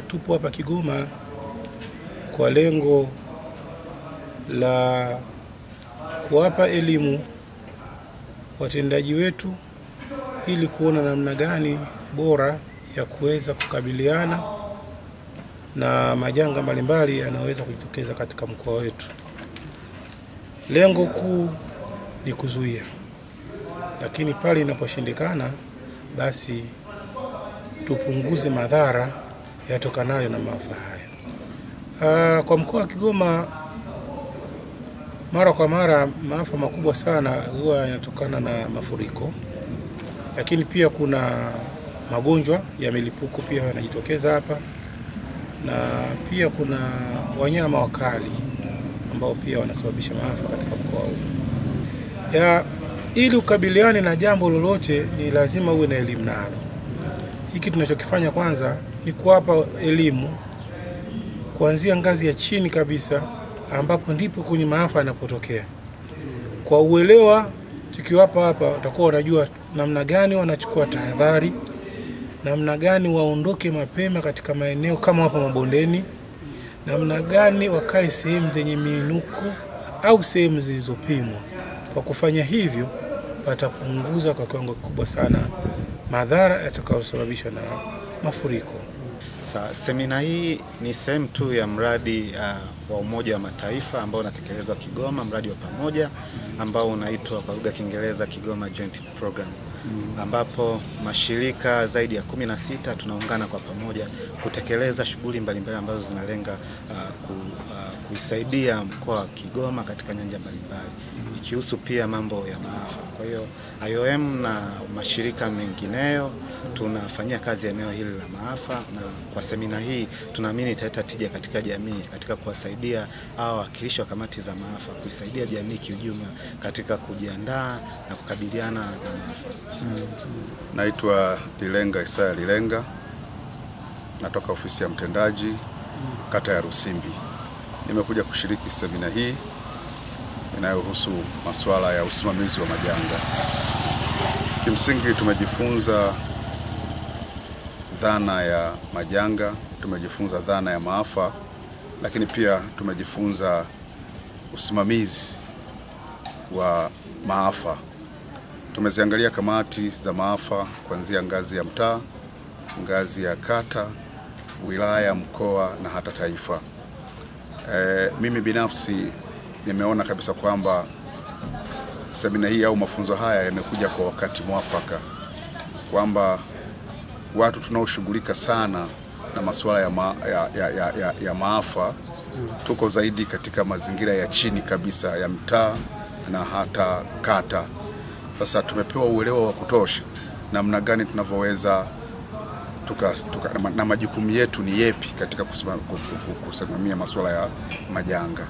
Tupo hapa Kigoma kwa lengo la kuwapa elimu watendaji wetu ili kuona namna gani bora ya kuweza kukabiliana na majanga mbalimbali yanayoweza kujitokeza katika mkoa wetu. Lengo kuu ni kuzuia, lakini pale inaposhindikana basi tupunguze madhara yatokanayo na maafa haya. Kwa mkoa wa Kigoma mara kwa mara maafa makubwa sana huwa yanatokana na mafuriko, lakini pia kuna magonjwa ya milipuko pia yanajitokeza hapa, na pia kuna wanyama wakali ambao pia wanasababisha maafa katika mkoa huu. Ili ukabiliane na jambo lolote ni lazima uwe na elimu nalo. Hiki tunachokifanya kwanza ni kuwapa elimu kuanzia ngazi ya chini kabisa, ambapo ndipo kwenye maafa yanapotokea. Kwa uelewa tukiwapa hapa watakuwa wanajua namna gani wanachukua tahadhari, namna gani waondoke mapema katika maeneo kama hapa mabondeni, namna gani wakae sehemu zenye miinuko au sehemu zilizopimwa. Kwa kufanya hivyo watapunguza kwa kiwango kikubwa sana madhara yatakayosababishwa na mafuriko. Semina hii ni sehemu tu ya mradi wa Umoja wa Mataifa ambao unatekelezwa Kigoma, mradi wa pamoja ambao unaitwa kwa lugha ya Kiingereza Kigoma Joint Program, ambapo mashirika zaidi ya 16 tunaungana kwa pamoja kutekeleza shughuli mbalimbali ambazo zinalenga kuisaidia mkoa wa Kigoma katika nyanja mbalimbali, ikihusu pia mambo ya maafa. Kwa hiyo IOM na mashirika mengineyo tunafanyia kazi eneo hili la maafa, na kwa semina hii tunaamini italeta tija katika jamii, katika kuwasaidia hao wawakilishi wa kamati za maafa, kuisaidia jamii kiujumla katika kujiandaa na kukabiliana na maafa. Naitwa Lilenga Isaya Lilenga, natoka ofisi ya mtendaji kata ya Rusimbi. Nimekuja kushiriki semina hii inayohusu masuala ya usimamizi wa majanga. Kimsingi tumejifunza dhana ya majanga, tumejifunza dhana ya maafa, lakini pia tumejifunza usimamizi wa maafa. Tumeziangalia kamati za maafa kuanzia ngazi ya mtaa, ngazi ya kata, wilaya, mkoa na hata taifa. Mimi binafsi nimeona kabisa kwamba semina hii au mafunzo haya yamekuja kwa wakati mwafaka, kwamba watu tunaoshughulika sana na masuala ya maafa tuko zaidi katika mazingira ya chini kabisa ya mtaa na hata kata. Sasa tumepewa uelewa wa kutosha namna gani tunavyoweza na majukumu yetu ni yepi katika kusimamia masuala ya majanga.